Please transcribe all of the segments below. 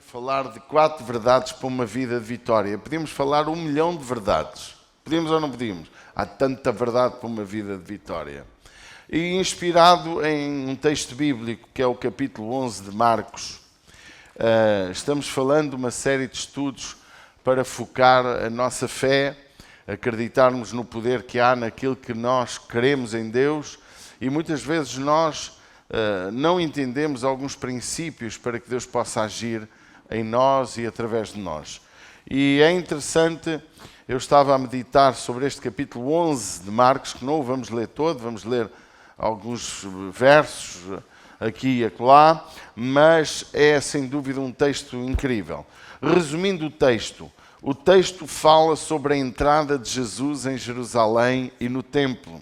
falar de 4 verdades para uma vida de vitória. Podíamos falar 1 milhão de verdades. Podíamos ou não podíamos? Há tanta verdade para uma vida de vitória. E inspirado em um texto bíblico, que é o capítulo 11 de Marcos, estamos falando de uma série de estudos para focar a nossa fé, acreditarmos no poder que há naquilo que nós queremos em Deus, e muitas vezes nós não entendemos alguns princípios para que Deus possa agir em nós e através de nós. E é interessante, eu estava a meditar sobre este capítulo 11 de Marcos, que não o vamos ler todo, vamos ler alguns versos aqui e acolá, mas é sem dúvida um texto incrível. Resumindo o texto fala sobre a entrada de Jesus em Jerusalém e no templo.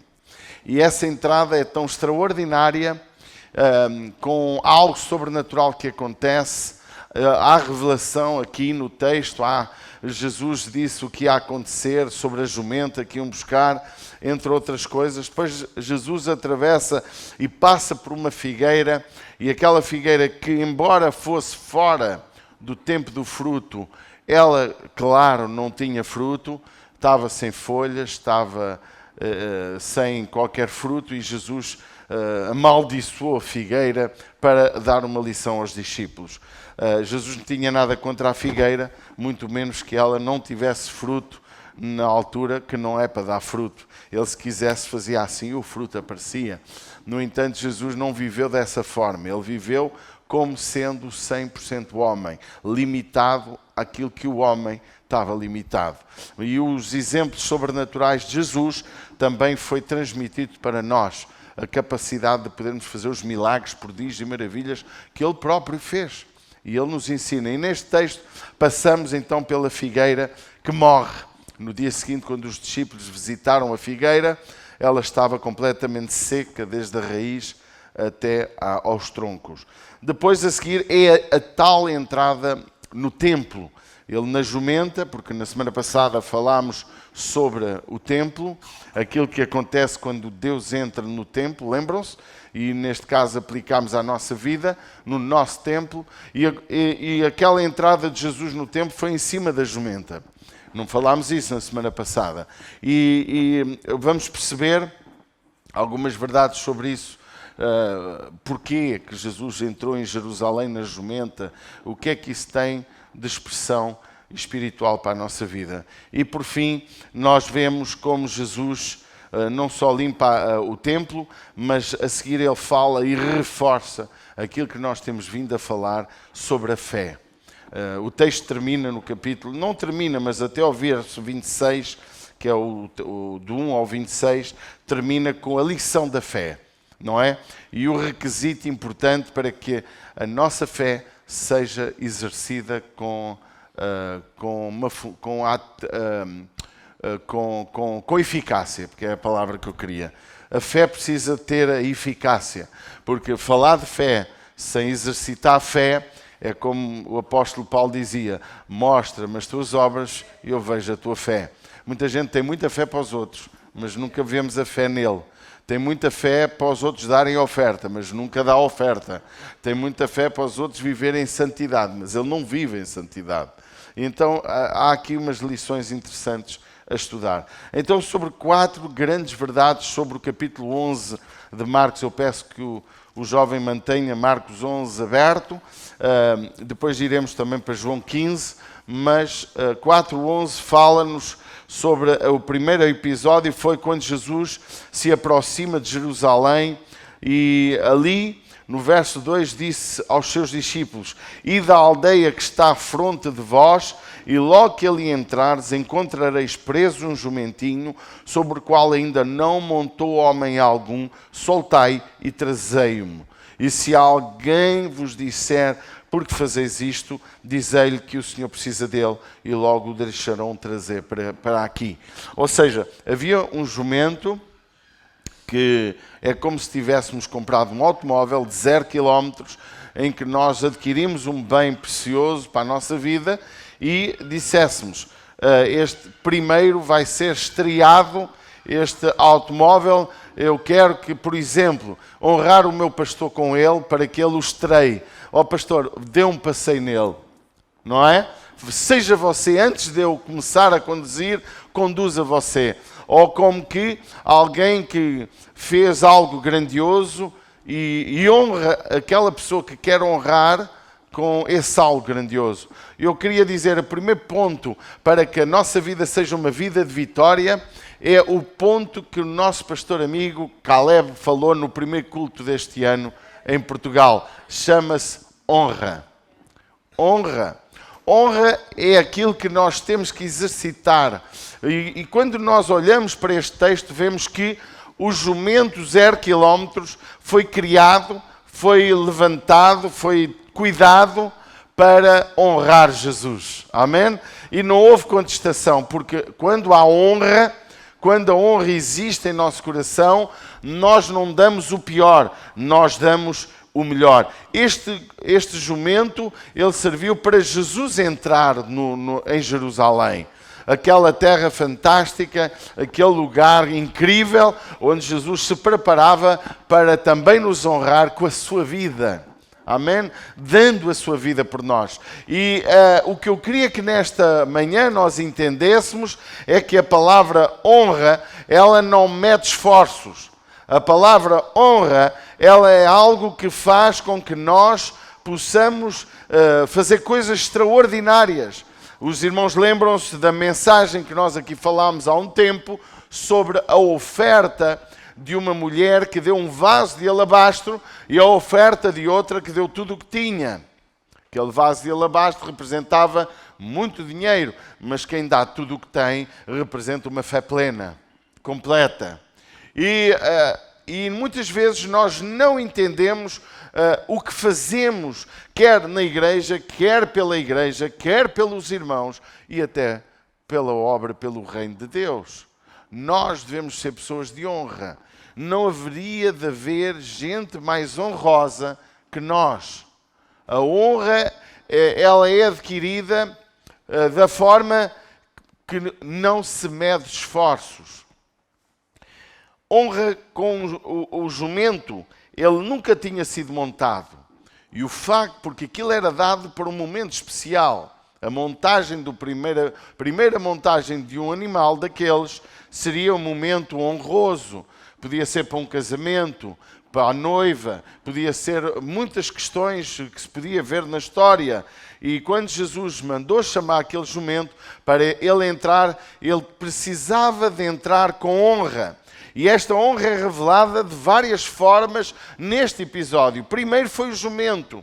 E essa entrada é tão extraordinária, com algo sobrenatural que acontece. Há revelação aqui no texto, Jesus disse o que ia acontecer sobre a jumenta que iam buscar, entre outras coisas. Depois Jesus atravessa e passa por uma figueira, e aquela figueira que, embora fosse fora do tempo do fruto, ela, claro, não tinha fruto, estava sem folhas, estava sem qualquer fruto, e Jesus amaldiçoou a figueira para dar uma lição aos discípulos. Jesus não tinha nada contra a figueira, muito menos que ela não tivesse fruto na altura que não é para dar fruto. Ele, se quisesse, fazia assim e o fruto aparecia. No entanto, Jesus não viveu dessa forma. Ele viveu como sendo 100% homem, limitado àquilo que o homem estava limitado. E os exemplos sobrenaturais de Jesus também foi transmitido para nós, a capacidade de podermos fazer os milagres, prodígios e maravilhas que Ele próprio fez. E Ele nos ensina. E neste texto passamos então pela figueira que morre. No dia seguinte, quando os discípulos visitaram a figueira, ela estava completamente seca, desde a raiz até aos troncos. Depois, a seguir, é a tal entrada no templo. Ele na jumenta, porque na semana passada falámos sobre o templo, aquilo que acontece quando Deus entra no templo, lembram-se? E neste caso aplicámos à nossa vida, no nosso templo, e aquela entrada de Jesus no templo foi em cima da jumenta. Não falámos isso na semana passada. E vamos perceber algumas verdades sobre isso. Porquê que Jesus entrou em Jerusalém na jumenta? O que é que isso tem de expressão espiritual para a nossa vida? E por fim, nós vemos como Jesus não só limpa o templo, mas a seguir ele fala e reforça aquilo que nós temos vindo a falar sobre a fé. O texto termina no capítulo, não termina, mas até ao verso 26, que é do 1 ao 26, termina com a lição da fé, não é? E o requisito importante para que a nossa fé seja exercida com eficácia, porque é a palavra que eu queria. A fé precisa ter a eficácia, porque falar de fé sem exercitar a fé é como o apóstolo Paulo dizia: mostra-me as tuas obras e eu vejo a tua fé. Muita gente tem muita fé para os outros, mas nunca vemos a fé nele. Tem muita fé para os outros darem oferta, mas nunca dá oferta. Tem muita fé para os outros viverem em santidade, mas ele não vive em santidade. Então há aqui umas lições interessantes a estudar. Então, sobre 4 grandes verdades sobre o capítulo 11 de Marcos, eu peço que o jovem mantenha Marcos 11 aberto. Depois iremos também para João 15, mas 4:11 fala-nos sobre o primeiro episódio, foi quando Jesus se aproxima de Jerusalém, e ali no verso 2 disse aos seus discípulos: ide à aldeia que está à fronte de vós, e logo que ali entrares, encontrareis preso um jumentinho, sobre o qual ainda não montou homem algum, soltai e trazei-o-me. E se alguém vos disser: por que fazeis isto? Dizei-lhe que o Senhor precisa dele, e logo o deixarão trazer para aqui. Ou seja, havia um jumento que é como se tivéssemos comprado um automóvel de 0 km, em que nós adquirimos um bem precioso para a nossa vida e disséssemos: este primeiro vai ser estreado, este automóvel, eu quero que, por exemplo, honrar o meu pastor com ele para que ele o estreie. Ó pastor, dê um passeio nele. não é? Seja você, antes de eu começar a conduzir, conduza você. Ou como que alguém que fez algo grandioso e honra aquela pessoa que quer honrar com esse algo grandioso. Eu queria dizer, o primeiro ponto para que a nossa vida seja uma vida de vitória é o ponto que o nosso pastor amigo Caleb falou no primeiro culto deste ano em Portugal. Chama-se honra. Honra. Honra é aquilo que nós temos que exercitar. E quando nós olhamos para este texto, vemos que o jumento 0 km foi criado, foi levantado, foi cuidado para honrar Jesus. Amém? E não houve contestação, porque quando há honra, quando a honra existe em nosso coração, nós não damos o pior, nós damos o melhor. Este jumento, ele serviu para Jesus entrar em Jerusalém. Aquela terra fantástica, aquele lugar incrível, onde Jesus se preparava para também nos honrar com a sua vida. Amém? Dando a sua vida por nós. E o que eu queria que nesta manhã nós entendêssemos é que a palavra honra, ela não mete esforços. A palavra honra, ela é algo que faz com que nós possamos fazer coisas extraordinárias. Os irmãos lembram-se da mensagem que nós aqui falámos há um tempo sobre a oferta de uma mulher que deu um vaso de alabastro e a oferta de outra que deu tudo o que tinha. Aquele vaso de alabastro representava muito dinheiro, mas quem dá tudo o que tem representa uma fé plena, completa. E muitas vezes nós não entendemos o que fazemos, quer na igreja, quer pelos irmãos e até pela obra, pelo reino de Deus. Nós devemos ser pessoas de honra. Não haveria de haver gente mais honrosa que nós. A honra, ela é adquirida da forma que não se mede esforços. Honra com o jumento, ele nunca tinha sido montado. E o facto, porque aquilo era dado para um momento especial. A montagem primeira montagem de um animal daqueles seria um momento honroso. Podia ser para um casamento, para a noiva, podia ser muitas questões que se podia ver na história. E quando Jesus mandou chamar aquele jumento para ele entrar, ele precisava de entrar com honra. E esta honra é revelada de várias formas neste episódio. Primeiro foi o jumento.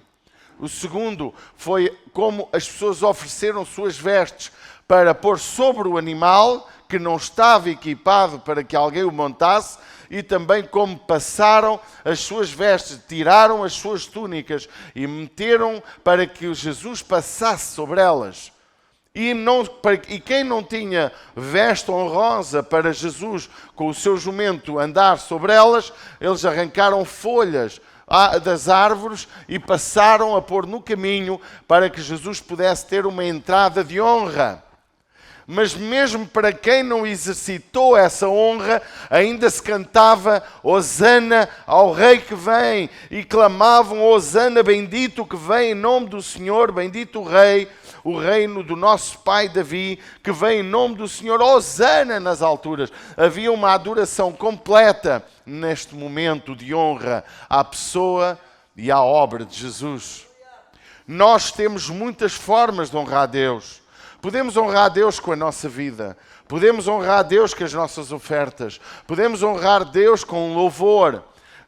O segundo foi como as pessoas ofereceram suas vestes para pôr sobre o animal que não estava equipado para que alguém o montasse, e também como passaram as suas vestes, tiraram as suas túnicas e meteram para que Jesus passasse sobre elas. E quem não tinha veste honrosa para Jesus com o seu jumento andar sobre elas, eles arrancaram folhas das árvores e passaram a pôr no caminho para que Jesus pudesse ter uma entrada de honra. Mas mesmo para quem não exercitou essa honra, ainda se cantava Hosana ao Rei que vem, e clamavam Hosana, bendito que vem em nome do Senhor, bendito o reino do nosso pai Davi, que vem em nome do Senhor, Hosana nas alturas. Havia uma adoração completa neste momento de honra à pessoa e à obra de Jesus. Nós temos muitas formas de honrar a Deus. Podemos honrar a Deus com a nossa vida. Podemos honrar a Deus com as nossas ofertas. Podemos honrar a Deus com louvor.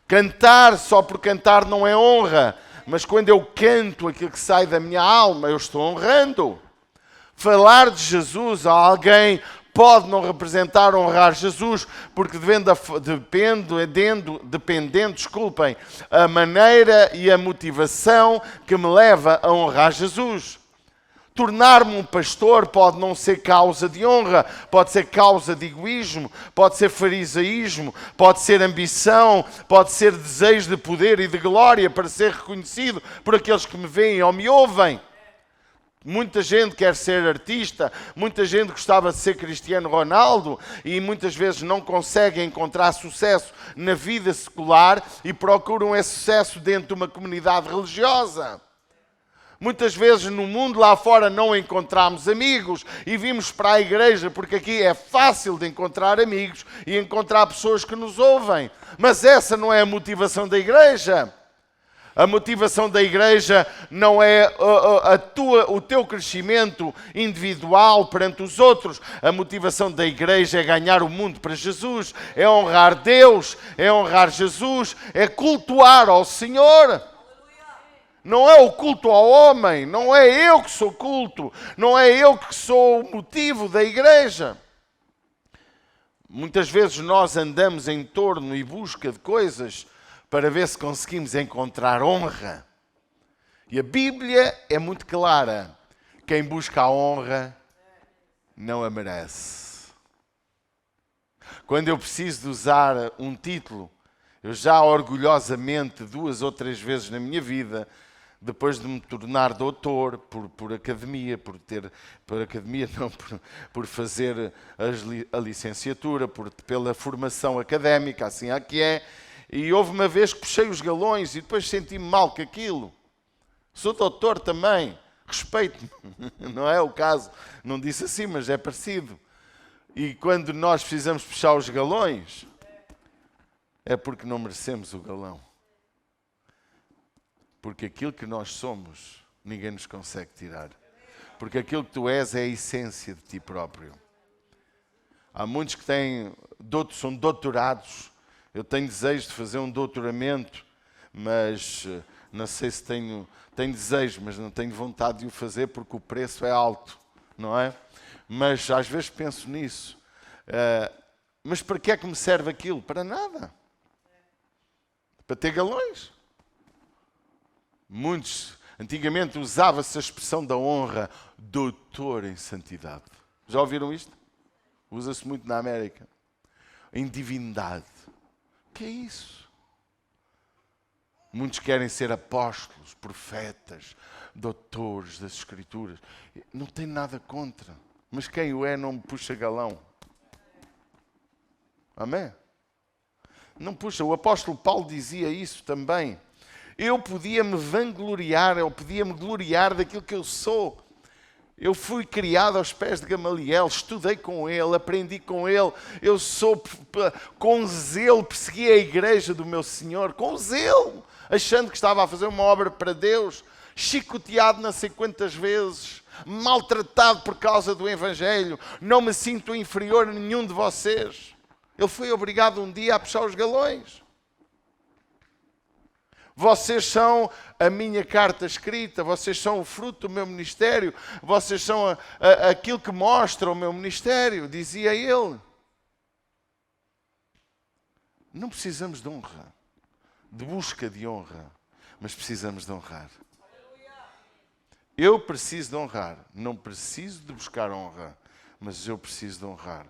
Cantar só por cantar não é honra. Mas quando eu canto aquilo que sai da minha alma, eu estou honrando. Falar de Jesus a alguém pode não representar honrar Jesus, porque dependendo, a maneira e a motivação que me leva a honrar Jesus. Tornar-me um pastor pode não ser causa de honra, pode ser causa de egoísmo, pode ser farisaísmo, pode ser ambição, pode ser desejo de poder e de glória para ser reconhecido por aqueles que me veem ou me ouvem. Muita gente quer ser artista, muita gente gostava de ser Cristiano Ronaldo e muitas vezes não consegue encontrar sucesso na vida secular e procuram esse sucesso dentro de uma comunidade religiosa. Muitas vezes no mundo lá fora não encontramos amigos e vimos para a igreja porque aqui é fácil de encontrar amigos e encontrar pessoas que nos ouvem. Mas essa não é a motivação da igreja. A motivação da igreja não é o teu crescimento individual perante os outros. A motivação da igreja é ganhar o mundo para Jesus, é honrar Deus, é honrar Jesus, é cultuar ao Senhor. Não é o culto ao homem, não é eu que sou culto, não é eu que sou o motivo da igreja. Muitas vezes nós andamos em torno e busca de coisas para ver se conseguimos encontrar honra. E a Bíblia é muito clara. Quem busca a honra não a merece. Quando eu preciso de usar um título, eu já orgulhosamente 2 ou 3 vezes na minha vida, depois de me tornar doutor por academia, por fazer a licenciatura, pela formação académica, assim é que é. E houve uma vez que puxei os galões e depois senti-me mal com aquilo. Sou doutor também, respeito-me, não é o caso, não disse assim, mas é parecido. E quando nós precisamos puxar os galões, é porque não merecemos o galão. Porque aquilo que nós somos, ninguém nos consegue tirar. Porque aquilo que tu és é a essência de ti próprio. Há muitos que são doutorados. Eu tenho desejo de fazer um doutoramento, mas não sei se tenho desejo, mas não tenho vontade de o fazer porque o preço é alto, não é? Mas às vezes penso nisso. Mas para que é que me serve aquilo? Para nada. Para ter galões. Antigamente usava-se a expressão da honra, doutor em santidade. Já ouviram isto? Usa-se muito na América. Em divindade. O que é isso? Muitos querem ser apóstolos, profetas, doutores das Escrituras. Não tenho nada contra. Mas quem o é não me puxa galão. Amém? Não puxa. O apóstolo Paulo dizia isso também. Eu podia me vangloriar, eu podia me gloriar daquilo que eu sou. Eu fui criado aos pés de Gamaliel, estudei com ele, aprendi com ele. Eu sou, com zelo, persegui a igreja do meu Senhor, com zelo, achando que estava a fazer uma obra para Deus, chicoteado não sei quantas vezes, maltratado por causa do Evangelho. Não me sinto inferior a nenhum de vocês. Ele foi obrigado um dia a puxar os galões. Vocês são a minha carta escrita, vocês são o fruto do meu ministério, vocês são aquilo que mostra o meu ministério, dizia ele. Não precisamos de honra, de busca de honra, mas precisamos de honrar. Eu preciso de honrar, não preciso de buscar honra, mas eu preciso de honrar.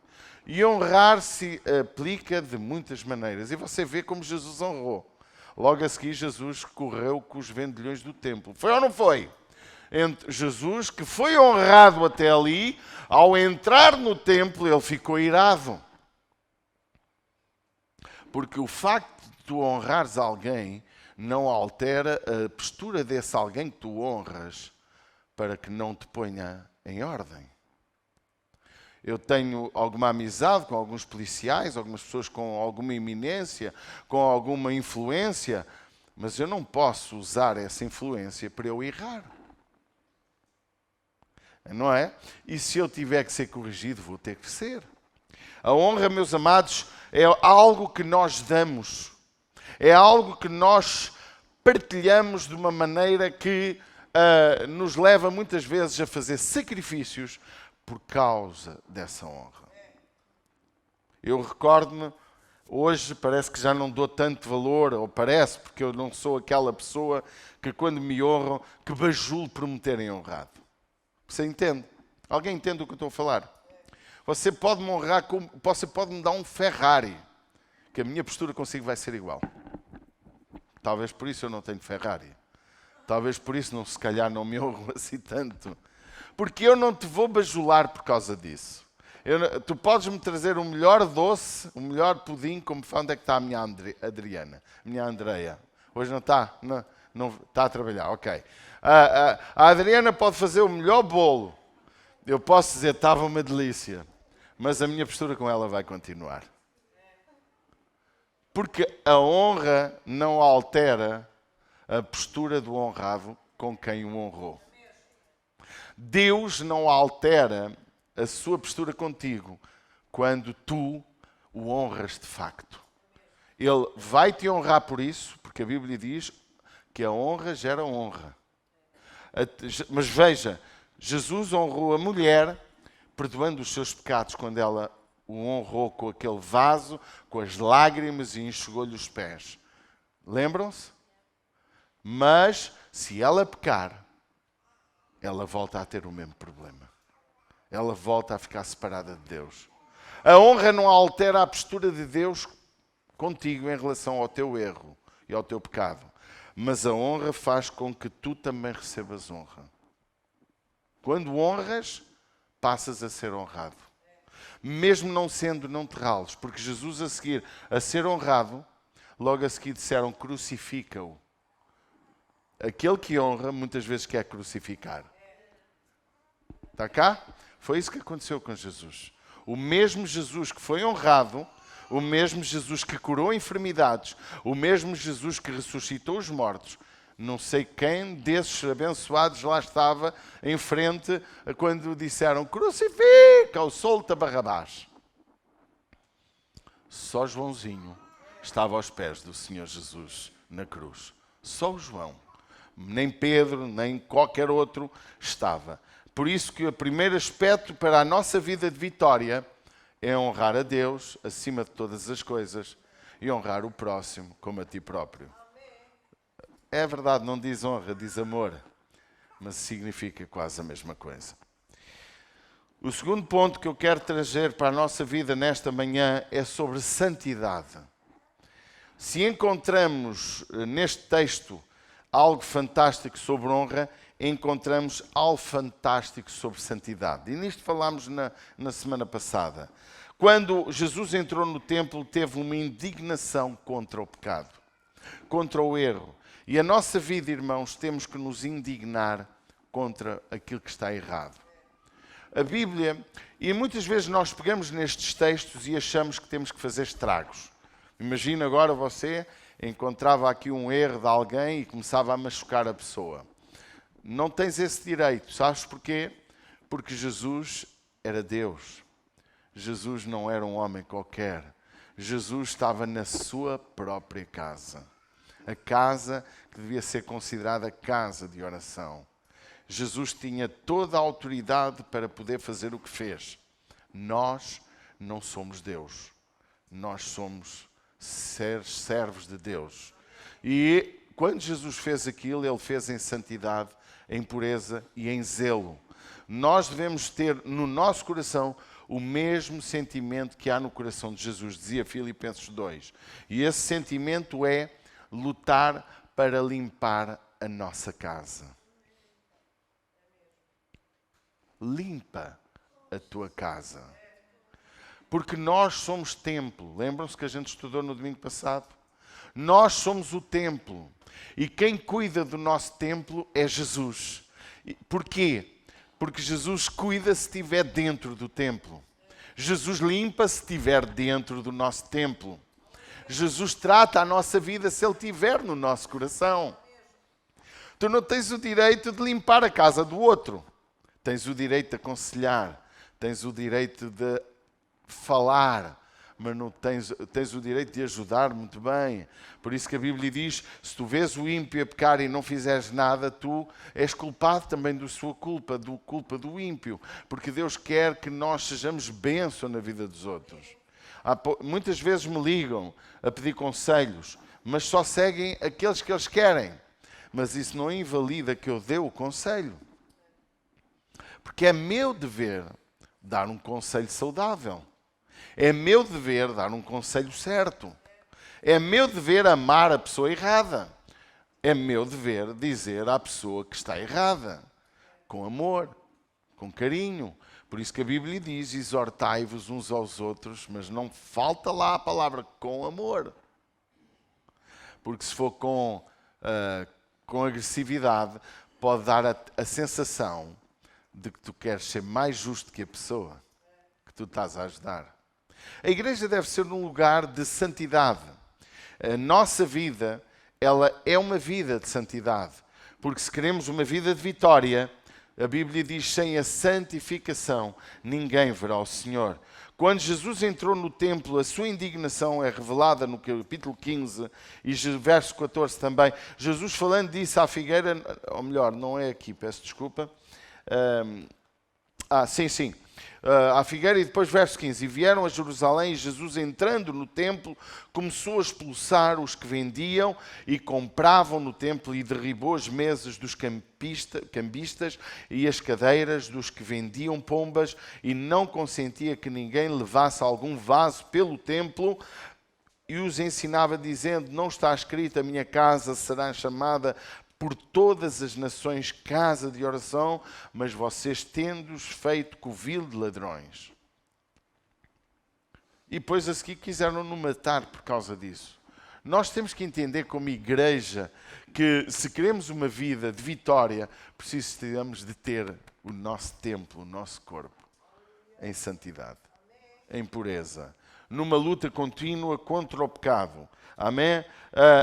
E honrar se aplica de muitas maneiras, e você vê como Jesus honrou. Logo a seguir, Jesus correu com os vendilhões do templo. Foi ou não foi? Jesus, que foi honrado até ali, ao entrar no templo, ele ficou irado. Porque o facto de tu honrares alguém não altera a postura desse alguém que tu honras para que não te ponha em ordem. Eu tenho alguma amizade com alguns policiais, algumas pessoas com alguma eminência, com alguma influência, mas eu não posso usar essa influência para eu errar. Não é? E se eu tiver que ser corrigido, vou ter que ser. A honra, meus amados, é algo que nós damos. É algo que nós partilhamos de uma maneira que nos leva muitas vezes a fazer sacrifícios por causa dessa honra. Eu recordo-me, hoje parece que já não dou tanto valor, ou parece, porque eu não sou aquela pessoa que quando me honram, que bajulo por me terem honrado. Você entende? Alguém entende o que eu estou a falar? Você pode me honrar, você pode me dar um Ferrari, que a minha postura consigo vai ser igual. Talvez por isso eu não tenho Ferrari. Talvez por isso, se calhar, não me honro assim tanto. Porque eu não te vou bajular por causa disso. Tu podes-me trazer o melhor doce, o melhor pudim, como fã, onde é que está a minha Adriana, a minha Andreia? Hoje não está? Não, está a trabalhar, ok. A Adriana pode fazer o melhor bolo. Eu posso dizer, estava uma delícia. Mas a minha postura com ela vai continuar. Porque a honra não altera a postura do honrado com quem o honrou. Deus não altera a sua postura contigo quando tu o honras de facto. Ele vai te honrar por isso, porque a Bíblia diz que a honra gera honra. Mas veja, Jesus honrou a mulher perdoando os seus pecados quando ela o honrou com aquele vaso, com as lágrimas e enxugou-lhe os pés. Lembram-se? Mas se ela pecar, ela volta a ter o mesmo problema. Ela volta a ficar separada de Deus. A honra não altera a postura de Deus contigo em relação ao teu erro e ao teu pecado. Mas a honra faz com que tu também recebas honra. Quando honras, passas a ser honrado. Mesmo não sendo, não te rales. Porque Jesus a seguir a ser honrado, logo a seguir disseram crucifica-o. Aquele que honra muitas vezes quer crucificar. Está cá? Foi isso que aconteceu com Jesus. O mesmo Jesus que foi honrado, o mesmo Jesus que curou enfermidades, o mesmo Jesus que ressuscitou os mortos. Não sei quem desses abençoados lá estava em frente quando disseram crucifica-o, solta Barrabás. Só Joãozinho estava aos pés do Senhor Jesus na cruz. Só o João. Nem Pedro, nem qualquer outro estava. Por isso que o primeiro aspecto para a nossa vida de vitória é honrar a Deus acima de todas as coisas e honrar o próximo como a ti próprio. É verdade, não diz honra, diz amor, mas significa quase a mesma coisa. O segundo ponto que eu quero trazer para a nossa vida nesta manhã é sobre santidade. Se encontramos neste texto algo fantástico sobre honra, encontramos algo fantástico sobre santidade. E nisto falámos na semana passada. Quando Jesus entrou no templo, teve uma indignação contra o pecado, contra o erro. E a nossa vida, irmãos, temos que nos indignar contra aquilo que está errado. A Bíblia, e muitas vezes nós pegamos nestes textos e achamos que temos que fazer estragos. Imagina agora você encontrava aqui um erro de alguém e começava a machucar a pessoa. Não tens esse direito, sabes porquê? Porque Jesus era Deus. Jesus não era um homem qualquer. Jesus estava na sua própria casa. A casa que devia ser considerada casa de oração. Jesus tinha toda a autoridade para poder fazer o que fez. Nós não somos Deus. Nós somos servos de Deus. E quando Jesus fez aquilo, Ele fez em santidade, em pureza e em zelo. Nós devemos ter no nosso coração o mesmo sentimento que há no coração de Jesus, dizia Filipenses 2. E esse sentimento é lutar para limpar a nossa casa. Limpa a tua casa. Porque nós somos templo. Lembram-se que a gente estudou no domingo passado? Nós somos o templo. E quem cuida do nosso templo é Jesus. Porquê? Porque Jesus cuida se estiver dentro do templo. Jesus limpa se estiver dentro do nosso templo. Jesus trata a nossa vida se Ele estiver no nosso coração. Tu não tens o direito de limpar a casa do outro. Tens o direito de aconselhar. Tens o direito de falar. Mas não tens o direito de ajudar muito bem. Por isso que a Bíblia diz, se tu vês o ímpio a pecar e não fizeres nada, tu és culpado também da sua culpa, do ímpio. Porque Deus quer que nós sejamos bênção na vida dos outros. Muitas vezes me ligam a pedir conselhos, mas só seguem aqueles que eles querem. Mas isso não invalida que eu dê o conselho. Porque é meu dever dar um conselho saudável. É meu dever dar um conselho certo. É meu dever amar a pessoa errada. É meu dever dizer à pessoa que está errada. Com amor, com carinho. Por isso que a Bíblia diz, exortai-vos uns aos outros, mas não falta lá a palavra com amor. Porque se for com com agressividade, pode dar a sensação de que tu queres ser mais justo que a pessoa que tu estás a ajudar. A igreja deve ser um lugar de santidade. A nossa vida, ela é uma vida de santidade. Porque se queremos uma vida de vitória, a Bíblia diz, sem a santificação, ninguém verá o Senhor. Quando Jesus entrou no templo, a sua indignação é revelada no capítulo 15 e verso 14 também. Jesus falando disso à figueira, ou melhor, não é aqui, peço desculpa. Sim. À figueira, e depois verso 15. E vieram a Jerusalém, e Jesus, entrando no templo, começou a expulsar os que vendiam e compravam no templo, e derribou as mesas dos cambistas e as cadeiras dos que vendiam pombas, e não consentia que ninguém levasse algum vaso pelo templo, e os ensinava dizendo, não está escrito, a minha casa será chamada por todas as nações casa de oração, mas vocês tendo-os feito covil de ladrões. E depois a seguir quiseram-no matar por causa disso. Nós temos que entender como igreja que se queremos uma vida de vitória, precisamos de ter o nosso templo, o nosso corpo, em santidade, em pureza, numa luta contínua contra o pecado. Amém?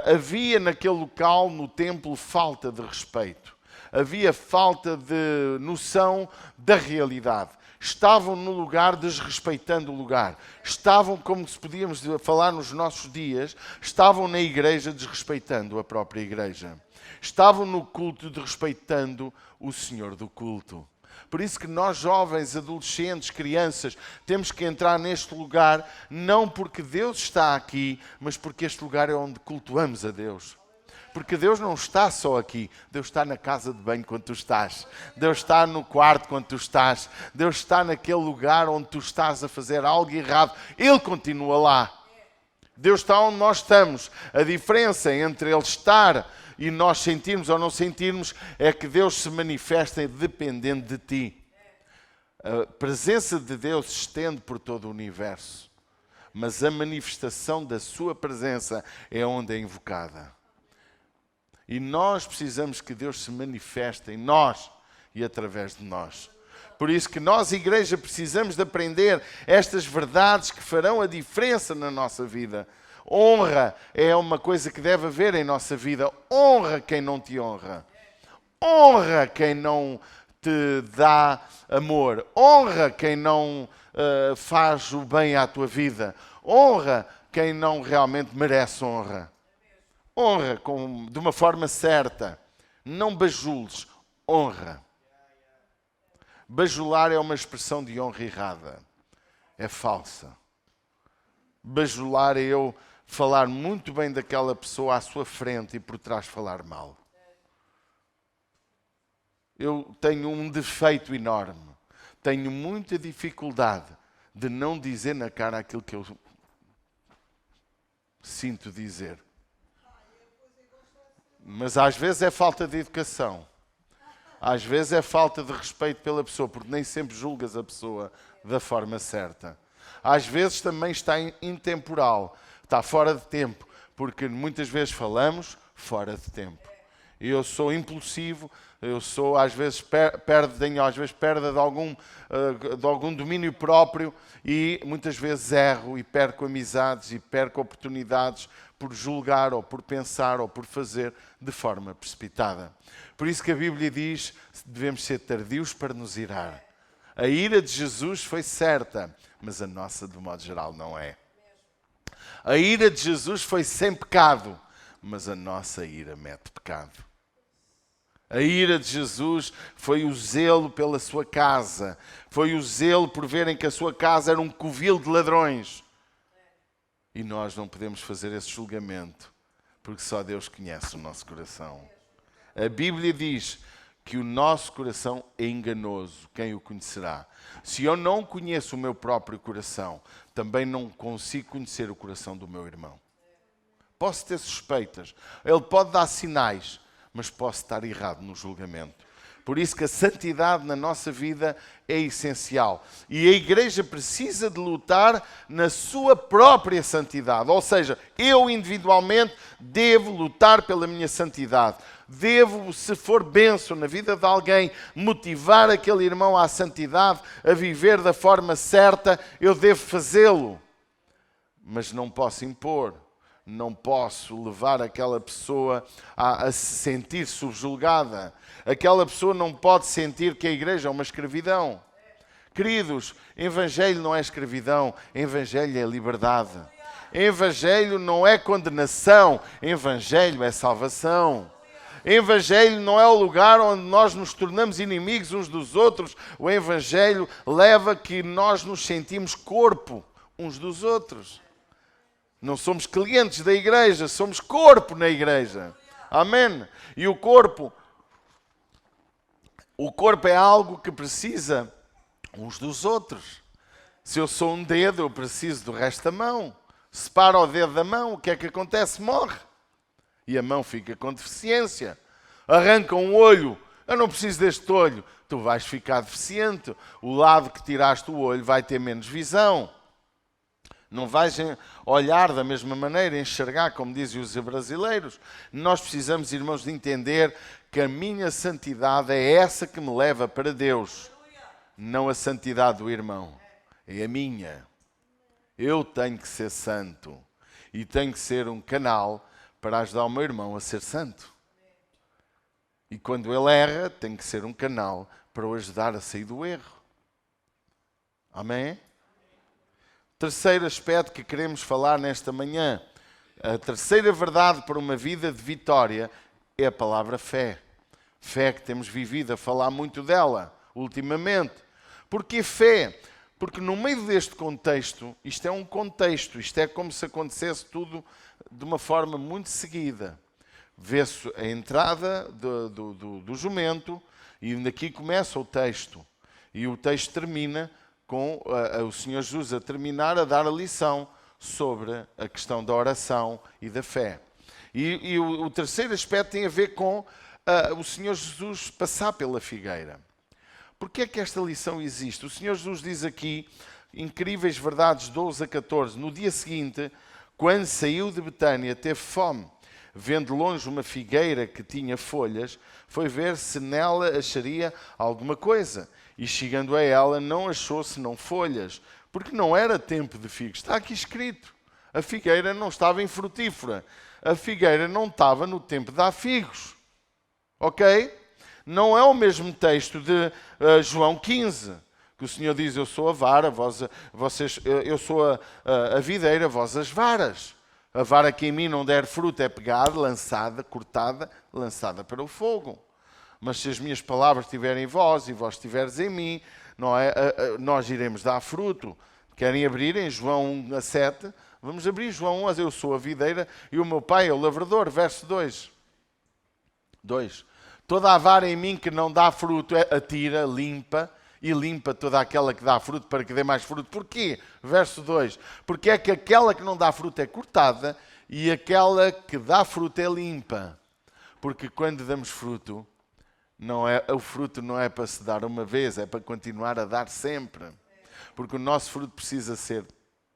Havia naquele local, no templo, falta de respeito. Havia falta de noção da realidade. Estavam no lugar desrespeitando o lugar. Estavam, como se podíamos falar nos nossos dias, estavam na igreja desrespeitando a própria igreja. Estavam no culto desrespeitando o Senhor do culto. Por isso que nós, jovens, adolescentes, crianças, temos que entrar neste lugar, não porque Deus está aqui, mas porque este lugar é onde cultuamos a Deus. Porque Deus não está só aqui, Deus está na casa de banho quando tu estás. Deus está no quarto quando tu estás. Deus está naquele lugar onde tu estás a fazer algo errado. Ele continua lá. Deus está onde nós estamos. A diferença entre Ele estar e nós sentirmos ou não sentirmos é que Deus se manifesta dependendo de ti. A presença de Deus se estende por todo o universo, mas a manifestação da sua presença é onde é invocada. E nós precisamos que Deus se manifeste em nós e através de nós. Por isso que nós, igreja, precisamos de aprender estas verdades que farão a diferença na nossa vida. Honra é uma coisa que deve haver em nossa vida. Honra quem não te honra. Honra quem não te dá amor. Honra quem não faz o bem à tua vida. Honra quem não realmente merece honra. Honra de uma forma certa. Não bajules. Honra. Bajular é uma expressão de honra errada. É falsa. Bajular é eu falar muito bem daquela pessoa à sua frente e por trás falar mal. Eu tenho um defeito enorme. Tenho muita dificuldade de não dizer na cara aquilo que eu sinto dizer. Mas às vezes é falta de educação. Às vezes é falta de respeito pela pessoa, porque nem sempre julgas a pessoa da forma certa. Às vezes também está intemporal, está fora de tempo, porque muitas vezes falamos fora de tempo. Eu sou impulsivo, eu sou às vezes tenho às vezes perda de algum domínio próprio e muitas vezes erro e perco amizades e perco oportunidades por julgar ou por pensar ou por fazer de forma precipitada. Por isso que a Bíblia diz que devemos ser tardios para nos irar. A ira de Jesus foi certa, mas a nossa, de modo geral, não é. A ira de Jesus foi sem pecado, mas a nossa ira mete pecado. A ira de Jesus foi o zelo pela sua casa, foi o zelo por verem que a sua casa era um covil de ladrões. E nós não podemos fazer esse julgamento, porque só Deus conhece o nosso coração. A Bíblia diz que o nosso coração é enganoso, quem o conhecerá? Se eu não conheço o meu próprio coração, também não consigo conhecer o coração do meu irmão. Posso ter suspeitas, ele pode dar sinais, mas posso estar errado no julgamento. Por isso que a santidade na nossa vida é essencial. E a igreja precisa de lutar na sua própria santidade. Ou seja, eu individualmente devo lutar pela minha santidade. Devo, se for bênção na vida de alguém, motivar aquele irmão à santidade, a viver da forma certa, eu devo fazê-lo. Mas não posso impor, não posso levar aquela pessoa a se sentir subjulgada. Aquela pessoa não pode sentir que a igreja é uma escravidão. Queridos, evangelho não é escravidão, evangelho é liberdade. Evangelho não é condenação, evangelho é salvação. Evangelho não é o lugar onde nós nos tornamos inimigos uns dos outros. O evangelho leva que nós nos sentimos corpo uns dos outros. Não somos clientes da igreja, somos corpo na igreja. Amém? E o corpo é algo que precisa uns dos outros. Se eu sou um dedo, eu preciso do resto da mão. Separa o dedo da mão, o que é que acontece? Morre. E a mão fica com deficiência. Arranca um olho, eu não preciso deste olho. Tu vais ficar deficiente. O lado que tiraste o olho vai ter menos visão. Não vais olhar da mesma maneira, enxergar, como dizem os brasileiros. Nós precisamos, irmãos, de entender que a minha santidade é essa que me leva para Deus. Não a santidade do irmão. É a minha. Eu tenho que ser santo. E tenho que ser um canal para ajudar o meu irmão a ser santo. E quando ele erra, tenho que ser um canal para o ajudar a sair do erro. Amém? Terceiro aspecto que queremos falar nesta manhã. A terceira verdade para uma vida de vitória é a palavra fé. Fé que temos vivido a falar muito dela ultimamente. Porquê fé? Porque no meio deste contexto, isto é um contexto, isto é como se acontecesse tudo de uma forma muito seguida. Vê-se a entrada do jumento e daqui começa o texto. E o texto termina com o Senhor Jesus a terminar a dar a lição sobre a questão da oração e da fé. E o terceiro aspecto tem a ver com o Senhor Jesus passar pela figueira. Porquê é que esta lição existe? O Senhor Jesus diz aqui, incríveis verdades 12 a 14, no dia seguinte, quando saiu de Betânia, teve fome. Vendo longe uma figueira que tinha folhas, foi ver se nela acharia alguma coisa. E chegando a ela, não achou senão folhas, porque não era tempo de figos. Está aqui escrito. A figueira não estava infrutífera. A figueira não estava no tempo de dar figos. Ok? Não é o mesmo texto de João 15, que o Senhor diz, eu sou a vara, eu sou a videira, vós as varas. A vara que em mim não der fruto é pegada, lançada, cortada, lançada para o fogo. Mas se as minhas palavras estiverem em vós e vós estiveres em mim, nós iremos dar fruto. Querem abrir em João 1 a 7? Vamos abrir João 1, eu sou a videira e o meu pai é o lavrador. Verso 2. Toda a vara em mim que não dá fruto, atira, limpa, e limpa toda aquela que dá fruto para que dê mais fruto. Porquê? Verso 2. Porque é que aquela que não dá fruto é cortada e aquela que dá fruto é limpa. Porque quando damos fruto, o fruto não é para se dar uma vez, é para continuar a dar sempre. Porque o nosso fruto precisa ser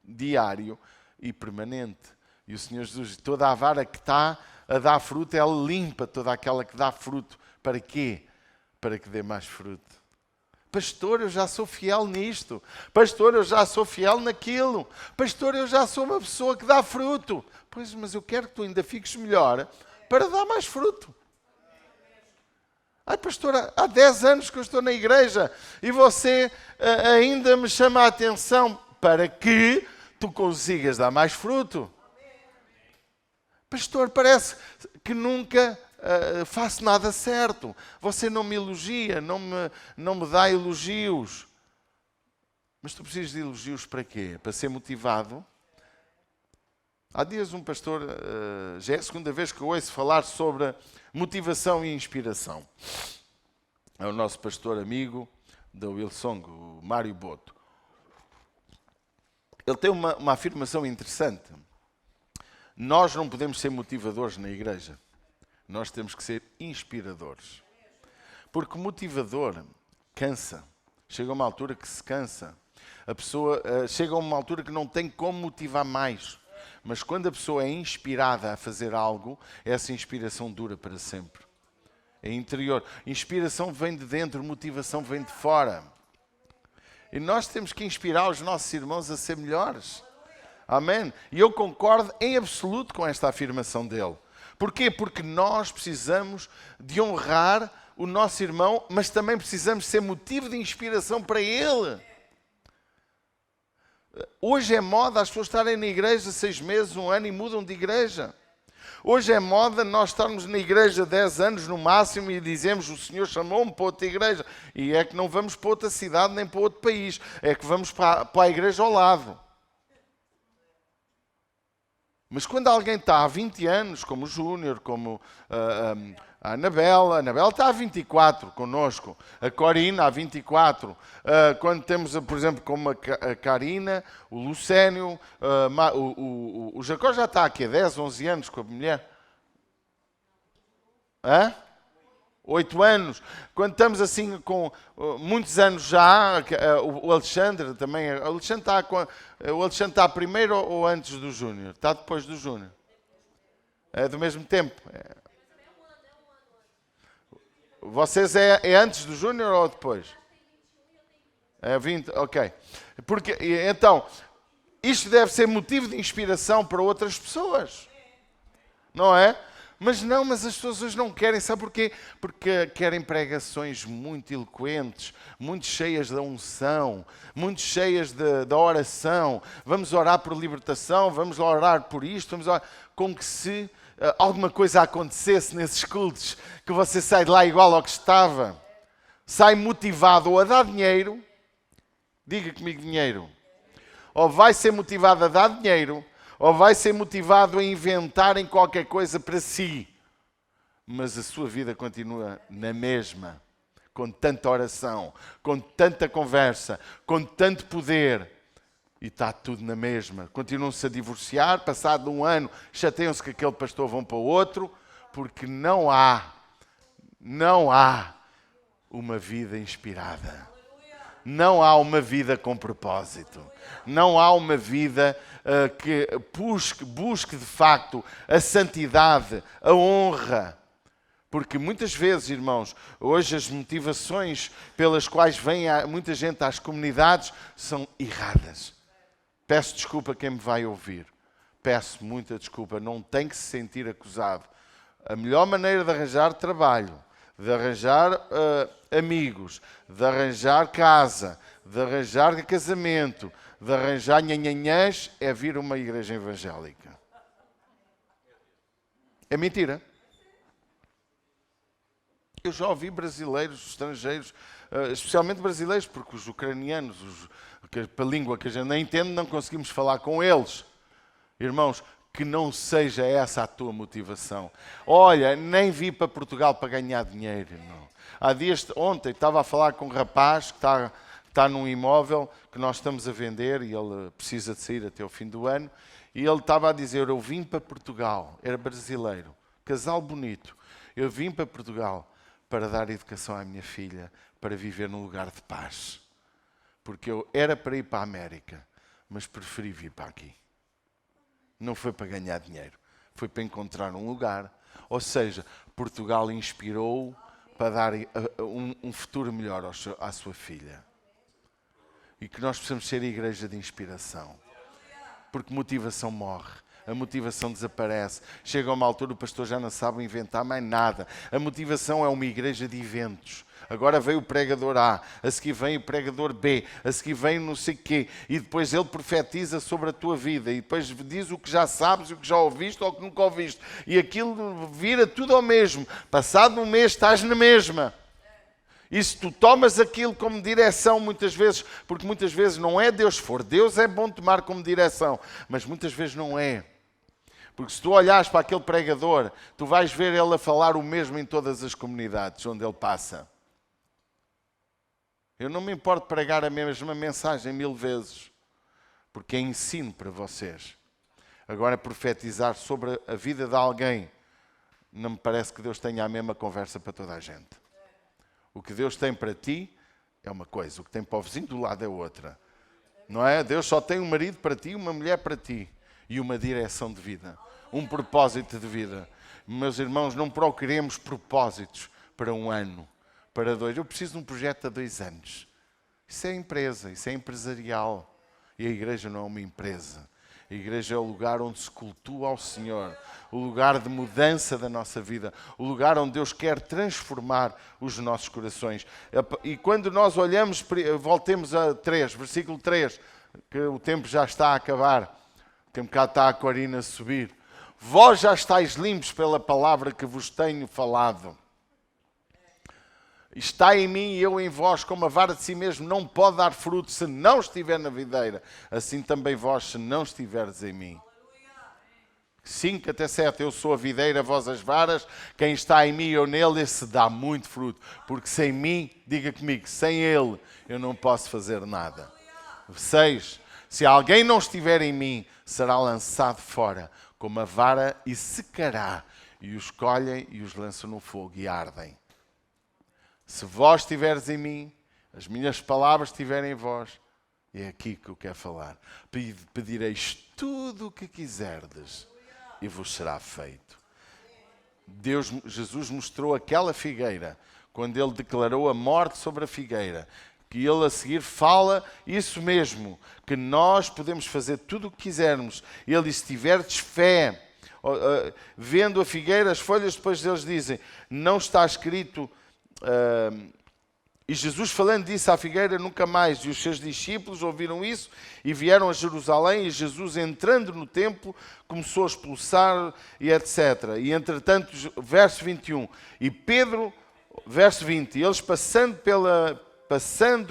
diário e permanente. E o Senhor Jesus, toda a vara que está a dar fruto, ela limpa toda aquela que dá fruto. Para quê? Para que dê mais fruto. Pastor, eu já sou fiel nisto. Pastor, eu já sou fiel naquilo. Pastor, eu já sou uma pessoa que dá fruto. Pois, mas eu quero que tu ainda fiques melhor para dar mais fruto. Ai, pastor, há 10 anos que eu estou na igreja e você ainda me chama a atenção para que tu consigas dar mais fruto. Pastor, parece que nunca faço nada certo. Você não me elogia, não me dá elogios. Mas tu precisas de elogios para quê? Para ser motivado? Há dias um pastor, já é a segunda vez que eu ouço falar sobre motivação e inspiração. É o nosso pastor amigo da Wilson, o Mário Boto. Ele tem uma afirmação interessante. Nós não podemos ser motivadores na igreja. Nós temos que ser inspiradores. Porque motivador cansa. Chega a uma altura que se cansa. A pessoa chega a uma altura que não tem como motivar mais. Mas quando a pessoa é inspirada a fazer algo, essa inspiração dura para sempre. é interior. Inspiração vem de dentro, motivação vem de fora. E nós temos que inspirar os nossos irmãos a ser melhores. Amém? E eu concordo em absoluto com esta afirmação dele. Porquê? Porque nós precisamos de honrar o nosso irmão, mas também precisamos ser motivo de inspiração para ele. Hoje é moda as pessoas estarem na igreja 6 meses, 1 ano e mudam de igreja. Hoje é moda nós estarmos na igreja 10 anos no máximo e dizemos o Senhor chamou-me para outra igreja. E é que não vamos para outra cidade nem para outro país. É que vamos para a igreja ao lado. Mas quando alguém está há 20 anos, como o Júnior, como a Anabela está há 24 connosco, a Corina há 24, quando temos, por exemplo, como a Karina, o Lucénio, o Jacó já está aqui há 10, 11 anos com a mulher. 8 anos. Quando estamos assim com muitos anos já, o Alexandre também. O Alexandre está primeiro ou antes do Júnior? Está depois do Júnior? É do mesmo tempo? Vocês é antes do Júnior ou depois? É 20, ok. Porque, então, isto deve ser motivo de inspiração para outras pessoas. Não é? Mas as pessoas hoje não querem, sabe porquê? Porque querem pregações muito eloquentes, muito cheias da unção, muito cheias da oração. Vamos orar por libertação, vamos orar por isto, vamos orar, como que se alguma coisa acontecesse nesses cultos, que você sai de lá igual ao que estava, sai motivado ou a dar dinheiro, diga comigo dinheiro, ou vai ser motivado a dar dinheiro, ou vai ser motivado a inventarem qualquer coisa para si. Mas a sua vida continua na mesma, com tanta oração, com tanta conversa, com tanto poder. E está tudo na mesma. Continuam-se a divorciar, passado 1 ano, chateiam-se que aquele pastor vão para o outro, porque não há uma vida inspirada. Não há uma vida com propósito. Não há uma vida que busque de facto a santidade, a honra. Porque muitas vezes, irmãos, hoje as motivações pelas quais vem muita gente às comunidades são erradas. Peço desculpa a quem me vai ouvir. Peço muita desculpa. Não tem que se sentir acusado. A melhor maneira de arranjar trabalho, de arranjar amigos, de arranjar casa, de arranjar casamento, de arranjar nhanhanhãs, é vir a uma igreja evangélica. É mentira. Eu já ouvi brasileiros, estrangeiros, especialmente brasileiros, porque os ucranianos, a língua que a gente não entende, não conseguimos falar com eles. Irmãos, que não seja essa a tua motivação. Olha, nem vim para Portugal para ganhar dinheiro. Não. Há dias, ontem, estava a falar com um rapaz que está num imóvel que nós estamos a vender e ele precisa de sair até o fim do ano. E ele estava a dizer, eu vim para Portugal, era brasileiro, casal bonito. Eu vim para Portugal para dar educação à minha filha, para viver num lugar de paz. Porque eu era para ir para a América, mas preferi vir para aqui. Não foi para ganhar dinheiro, foi para encontrar um lugar. Ou seja, Portugal inspirou para dar um futuro melhor à sua filha. E que nós possamos ser a igreja de inspiração. Porque motivação morre. A motivação desaparece. Chega a uma altura o pastor já não sabe inventar mais nada. A motivação é uma igreja de eventos. Agora vem o pregador A, a seguir vem o pregador B, a seguir vem não sei o quê. E depois ele profetiza sobre a tua vida. E depois diz o que já sabes, o que já ouviste ou o que nunca ouviste. E aquilo vira tudo ao mesmo. Passado um mês estás na mesma. E se tu tomas aquilo como direção muitas vezes, porque muitas vezes não é Deus for. Deus é bom tomar como direção, mas muitas vezes não é. Porque se tu olhares para aquele pregador, tu vais ver ele a falar o mesmo em todas as comunidades onde ele passa. Eu não me importo pregar a mesma mensagem 1000 vezes, porque é ensino para vocês. Agora, profetizar sobre a vida de alguém, não me parece que Deus tenha a mesma conversa para toda a gente. O que Deus tem para ti é uma coisa, o que tem para o vizinho do lado é outra. Não é? Deus só tem um marido para ti, uma mulher para ti e uma direção de vida, um propósito de vida. Meus irmãos, não procuremos propósitos, para 1 ano, para 2. Eu preciso de um projeto a 2 anos. Isso é empresa, isso é empresarial. E a igreja não é uma empresa. A igreja é o lugar onde se cultua ao Senhor, o lugar de mudança da nossa vida, o lugar onde Deus quer transformar os nossos corações. E quando nós olhamos, voltemos a 3, versículo 3, que o tempo já está a acabar, tem um bocado está a Corina a subir. Vós já estáis limpos pela palavra que vos tenho falado. Está em mim e eu em vós, como a vara de si mesmo não pode dar fruto se não estiver na videira. Assim também vós, se não estiverdes em mim. 5 até 7, eu sou a videira, vós as varas. Quem está em mim e eu nele, esse dá muito fruto. Porque sem mim, diga comigo, sem ele eu não posso fazer nada. 6, se alguém não estiver em mim, será lançado fora como a vara e secará. E os colhem e os lançam no fogo e ardem. Se vós estiveres em mim, as minhas palavras estiverem em vós, é aqui que eu quero falar. Pedireis tudo o que quiserdes e vos será feito. Jesus mostrou aquela figueira, quando ele declarou a morte sobre a figueira, que ele a seguir fala isso mesmo, que nós podemos fazer tudo o que quisermos. Ele disse, se tiverdes fé, vendo a figueira, as folhas, depois eles dizem, não está escrito... E Jesus falando disso à figueira nunca mais, e os seus discípulos ouviram isso e vieram a Jerusalém, e Jesus entrando no templo começou a expulsar e etc. E entretanto, verso 21, e Pedro, verso 20, eles passando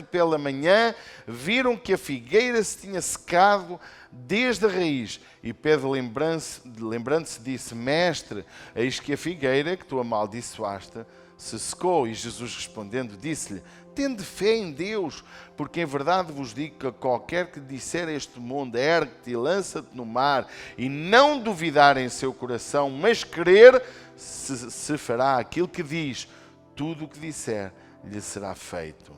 pela manhã, viram que a figueira se tinha secado desde a raiz. E Pedro, lembrando-se, disse, Mestre, eis que a figueira que tu amaldiçoaste se secou. E Jesus respondendo disse-lhe, tende fé em Deus, porque em verdade vos digo que qualquer que disser a este mundo, ergue-te e lança-te no mar, e não duvidar em seu coração, mas crer, se fará aquilo que diz, tudo o que disser lhe será feito.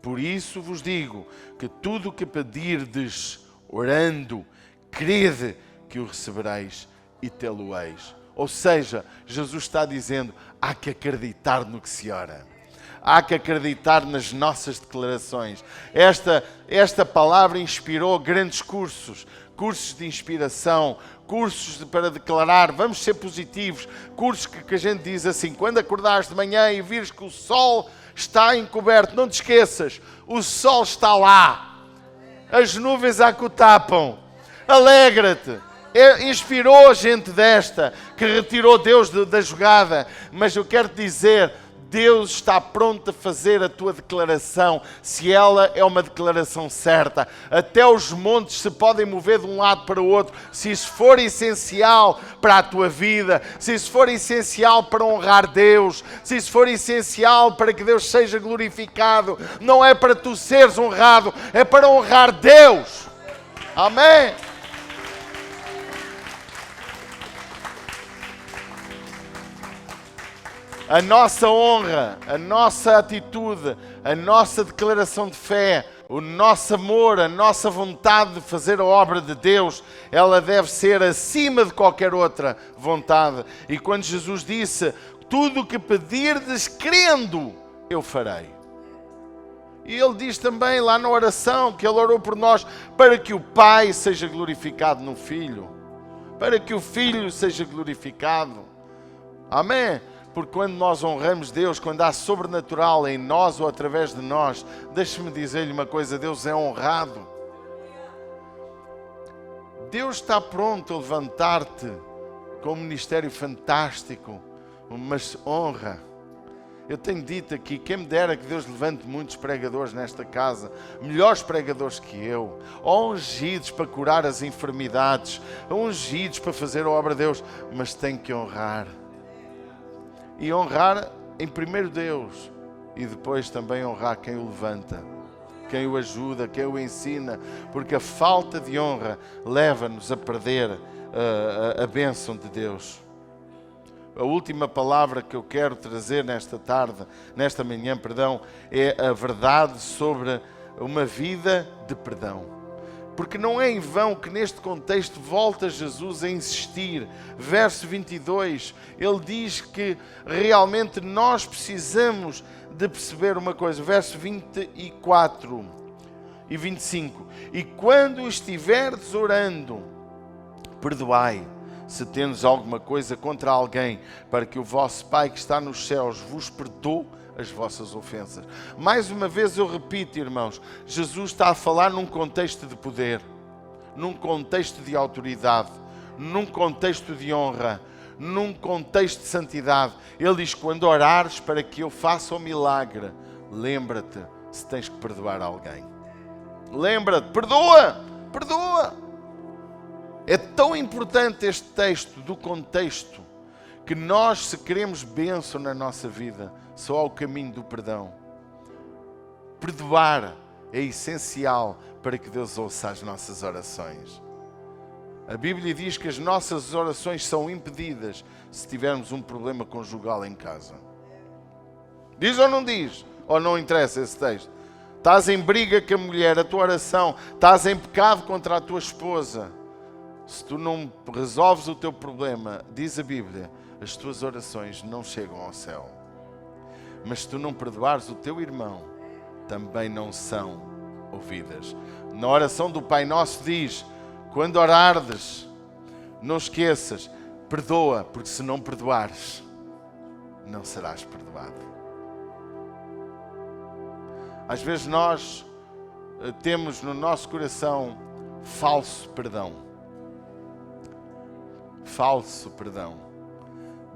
Por isso vos digo que tudo o que pedirdes orando, crede que o recebereis e tê-lo-eis. Ou seja, Jesus está dizendo, há que acreditar no que se ora. Há que acreditar nas nossas declarações. Esta palavra inspirou grandes cursos de inspiração, cursos para declarar, vamos ser positivos, cursos que a gente diz assim, quando acordares de manhã e vires que o sol está encoberto, não te esqueças, o sol está lá, as nuvens a que o tapam, alegra-te. Inspirou gente desta, que retirou Deus da jogada, mas eu quero te dizer, Deus está pronto a fazer a tua declaração, se ela é uma declaração certa. Até os montes se podem mover de um lado para o outro, se isso for essencial para a tua vida, se isso for essencial para honrar Deus, se isso for essencial para que Deus seja glorificado. Não é para tu seres honrado, é para honrar Deus. Amém? A nossa honra, a nossa atitude, a nossa declaração de fé, o nosso amor, a nossa vontade de fazer a obra de Deus, ela deve ser acima de qualquer outra vontade. E quando Jesus disse, tudo o que pedirdes crendo, eu farei. E ele diz também lá na oração, que ele orou por nós, para que o Pai seja glorificado no Filho, para que o Filho seja glorificado. Amém? Porque quando nós honramos Deus, quando há sobrenatural em nós ou através de nós, deixe-me dizer-lhe uma coisa, Deus é honrado. Deus está pronto a levantar-te com um ministério fantástico, mas honra. Eu tenho dito aqui, quem me dera que Deus levante muitos pregadores nesta casa, melhores pregadores que eu, ungidos para curar as enfermidades, ungidos para fazer a obra de Deus, mas tem que honrar. E honrar em primeiro Deus e depois também honrar quem o levanta, quem o ajuda, quem o ensina, porque a falta de honra leva-nos a perder a bênção de Deus. A última palavra que eu quero trazer nesta manhã, é a verdade sobre uma vida de perdão. Porque não é em vão que neste contexto volta Jesus a insistir. Verso 22, ele diz que realmente nós precisamos de perceber uma coisa. Verso 24 e 25. E quando estiverdes orando, perdoai, se tendes alguma coisa contra alguém, para que o vosso Pai que está nos céus vos perdoe as vossas ofensas. Mais uma vez eu repito, irmãos, Jesus está a falar num contexto de poder, num contexto de autoridade, num contexto de honra, num contexto de santidade. Ele diz, quando orares para que eu faça o milagre, lembra-te se tens que perdoar alguém. Lembra-te, perdoa, perdoa. É tão importante este texto do contexto que nós, se queremos bênção na nossa vida, só há o caminho do perdão. Perdoar é essencial para que Deus ouça as nossas orações. A Bíblia diz que as nossas orações são impedidas se tivermos um problema conjugal em casa. Diz ou não diz? Ou não interessa esse texto? Estás em briga com a mulher, a tua oração, estás em pecado contra a tua esposa. Se tu não resolves o teu problema, diz a Bíblia, as tuas orações não chegam ao céu. Mas se tu não perdoares o teu irmão, também não são ouvidas. Na oração do Pai Nosso diz, quando orardes, não esqueças, perdoa, porque se não perdoares, não serás perdoado. Às vezes nós temos no nosso coração falso perdão. Falso perdão.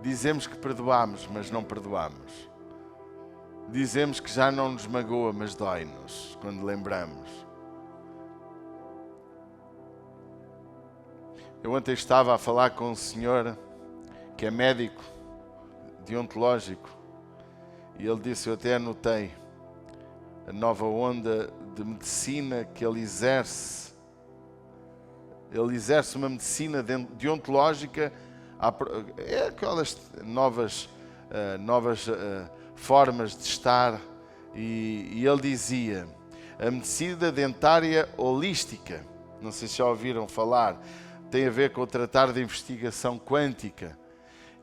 Dizemos que perdoamos, mas não perdoamos. Dizemos que já não nos magoa, mas dói-nos quando lembramos. Eu ontem estava a falar com um senhor que é médico deontológico e ele disse, eu até anotei, a nova onda de medicina que ele exerce. Ele exerce uma medicina deontológica, é aquelas novas formas de estar, e ele dizia, a medicina dentária holística, não sei se já ouviram falar, tem a ver com o tratar de investigação quântica.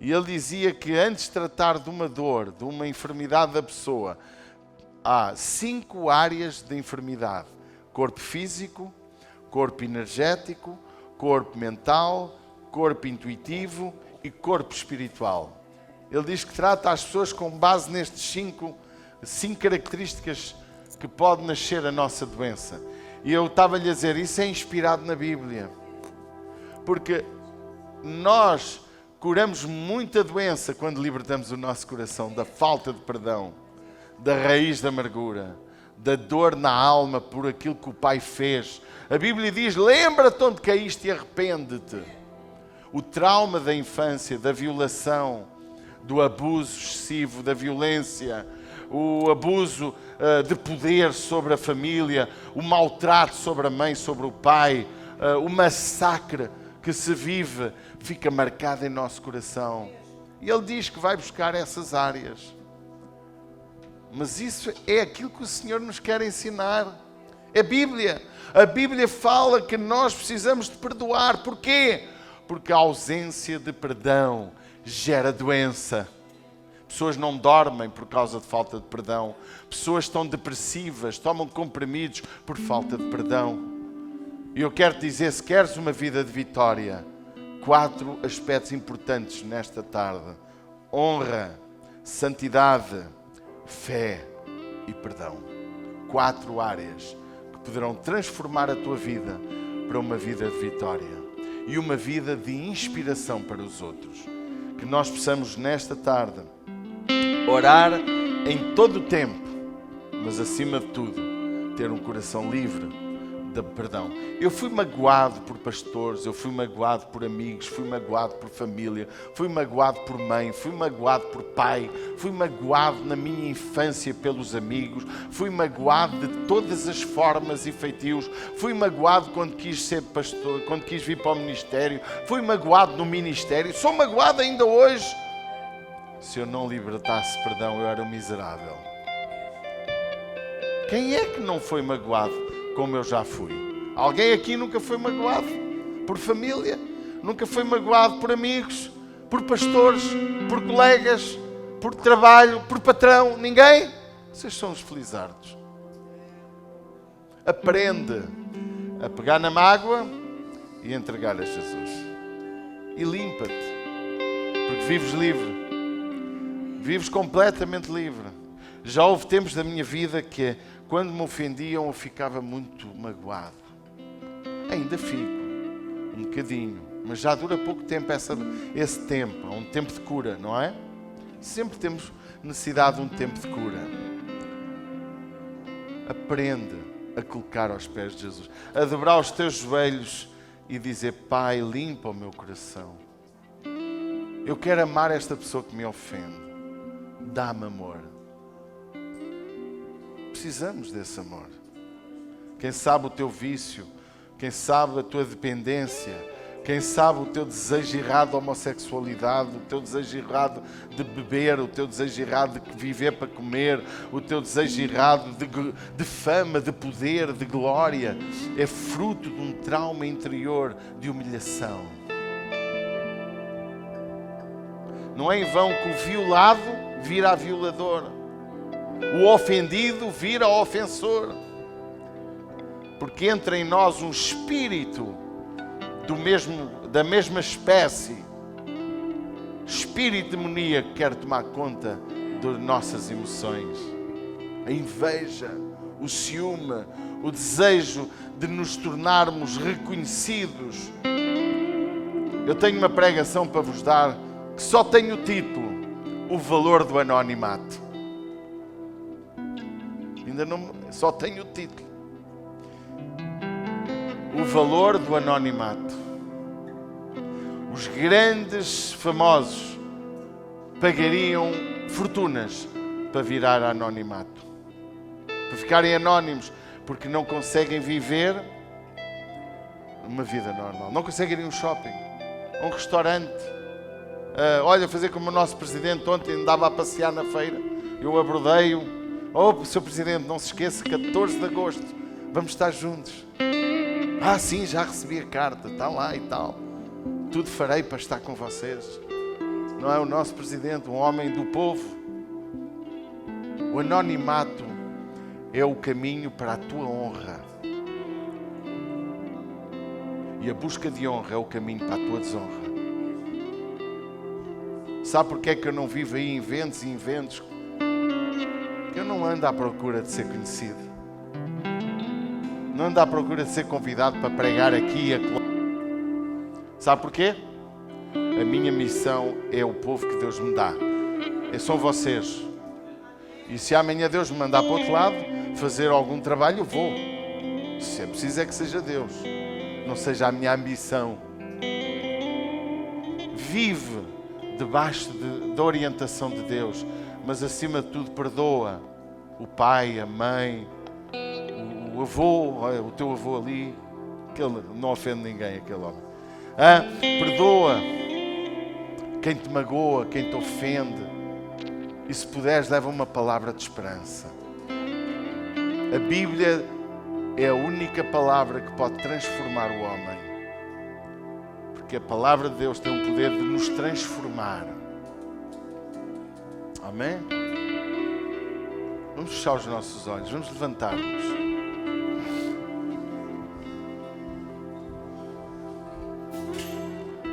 E ele dizia que antes de tratar de uma dor, de uma enfermidade da pessoa, há 5 áreas de enfermidade: corpo físico, corpo energético, corpo mental, corpo intuitivo e corpo espiritual. Ele diz que trata as pessoas com base nestes 5 características que pode nascer a nossa doença. E eu estava-lhe a dizer, isso é inspirado na Bíblia. Porque nós curamos muita doença quando libertamos o nosso coração da falta de perdão, da raiz da amargura, da dor na alma por aquilo que o Pai fez. A Bíblia diz, lembra-te onde caíste e arrepende-te. O trauma da infância, da violação, do abuso excessivo, da violência, o abuso de poder sobre a família, o maltrato sobre a mãe, sobre o pai, o massacre que se vive, fica marcado em nosso coração. E ele diz que vai buscar essas áreas. Mas isso é aquilo que o Senhor nos quer ensinar. É a Bíblia. A Bíblia fala que nós precisamos de perdoar. Porquê? Porque a ausência de perdão gera doença. Pessoas não dormem por causa de falta de perdão. Pessoas estão depressivas, tomam comprimidos por falta de perdão. E eu quero te dizer, se queres uma vida de vitória, 4 aspectos importantes nesta tarde: honra, santidade, fé e perdão. 4 áreas que poderão transformar a tua vida para uma vida de vitória e uma vida de inspiração para os outros. Que nós possamos nesta tarde orar em todo o tempo, mas acima de tudo ter um coração livre de perdão. Eu fui magoado por pastores, eu fui magoado por amigos, fui magoado por família, fui magoado por mãe, fui magoado por pai, fui magoado na minha infância pelos amigos, fui magoado de todas as formas e feitios, fui magoado quando quis ser pastor, quando quis vir para o ministério, fui magoado no ministério, sou magoado ainda hoje. Se eu não libertasse perdão, eu era um miserável. Quem é que não foi magoado como eu já fui? Alguém aqui nunca foi magoado por família? Nunca foi magoado por amigos, por pastores, por colegas, por trabalho, por patrão? Ninguém? Vocês são os felizardos. Aprende a pegar na mágoa e entregar a Jesus. E limpa-te, porque vives livre. Vives completamente livre. Já houve tempos da minha vida que, quando me ofendiam, eu ficava muito magoado. Ainda fico, um bocadinho, mas já dura pouco tempo esse tempo. É um tempo de cura, não é? Sempre temos necessidade de um tempo de cura. Aprende a colocar aos pés de Jesus, a dobrar os teus joelhos e dizer: Pai, limpa o meu coração. Eu quero amar esta pessoa que me ofende. Dá-me amor. Precisamos desse amor. Quem sabe o teu vício, quem sabe a tua dependência, quem sabe o teu desejo errado de homossexualidade, o teu desejo errado de beber, o teu desejo errado de viver para comer, o teu desejo errado de fama, de poder, de glória, é fruto de um trauma interior de humilhação. Não é em vão que o violado vira a violador, o ofendido vira ofensor, porque entra em nós um espírito da mesma espécie, espírito demoníaco que quer tomar conta das nossas emoções. A inveja, o ciúme, o desejo de nos tornarmos reconhecidos. Eu tenho uma pregação para vos dar que só tem o título: O valor do anonimato. Ainda não, só tem o título. O valor do anonimato. Os grandes famosos pagariam fortunas para virar anonimato, para ficarem anónimos, porque não conseguem viver uma vida normal. Não conseguem ir a um shopping, a um restaurante. Olha, fazer como o nosso presidente ontem andava a passear na feira. Eu abordei-o. Oh, Sr. Presidente, não se esqueça, 14 de agosto, vamos estar juntos. Ah, sim, já recebi a carta, está lá e tal. Tudo farei para estar com vocês. Não é o nosso presidente, um homem do povo? O anonimato é o caminho para a tua honra. E a busca de honra é o caminho para a tua desonra. Sabe porque é que eu não vivo aí em eventos e eventos? Porque eu não ando à procura de ser conhecido. Não ando à procura de ser convidado para pregar aqui e acolá. Sabe porquê? A minha missão é o povo que Deus me dá. São vocês. E se amanhã Deus me mandar para o outro lado fazer algum trabalho, eu vou. Se é preciso é que seja Deus, não seja a minha ambição. Vive debaixo da orientação de Deus, mas acima de tudo perdoa o pai, a mãe, o avô, o teu avô ali, aquele não ofende ninguém, aquele homem. Perdoa quem te magoa, quem te ofende, e se puderes leva uma palavra de esperança. A Bíblia é a única palavra que pode transformar o homem, porque a palavra de Deus tem o poder de nos transformar. Amém? Vamos fechar os nossos olhos, vamos levantar-nos.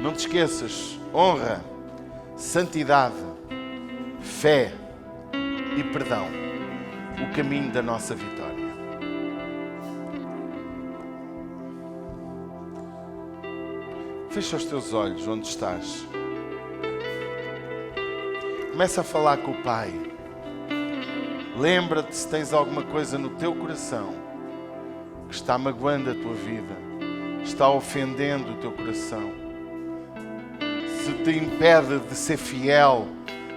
Não te esqueças: honra, santidade, fé e perdão, o caminho da nossa vitória. Fecha os teus olhos onde estás. Começa a falar com o Pai. Lembra-te se tens alguma coisa no teu coração que está magoando a tua vida, está ofendendo o teu coração, se te impede de ser fiel,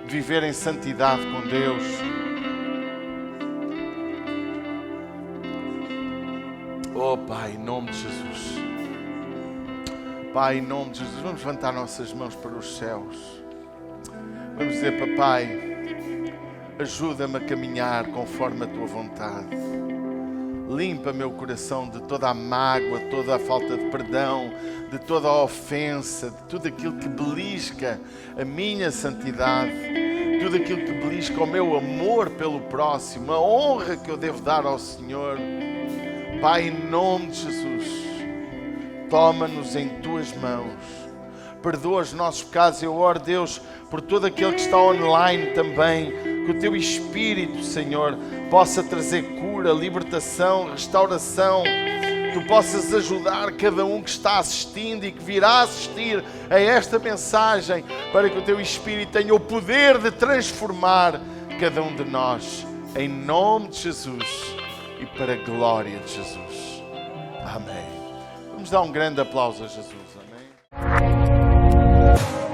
de viver em santidade com Deus. Oh Pai, em nome de Jesus. Pai, em nome de Jesus, vamos levantar nossas mãos para os céus. Vamos dizer: Papai, ajuda-me a caminhar conforme a Tua vontade. Limpa meu coração de toda a mágoa, toda a falta de perdão, de toda a ofensa, de tudo aquilo que belisca a minha santidade, tudo aquilo que belisca o meu amor pelo próximo, a honra que eu devo dar ao Senhor. Pai, em nome de Jesus, toma-nos em tuas mãos. Perdoa os nossos pecados. Eu oro, Deus, por todo aquele que está online também, que o Teu Espírito, Senhor, possa trazer cura, libertação, restauração. Tu possas ajudar cada um que está assistindo e que virá assistir a esta mensagem, para que o Teu Espírito tenha o poder de transformar cada um de nós. Em nome de Jesus e para a glória de Jesus. Amém. Vamos dar um grande aplauso a Jesus. Amém.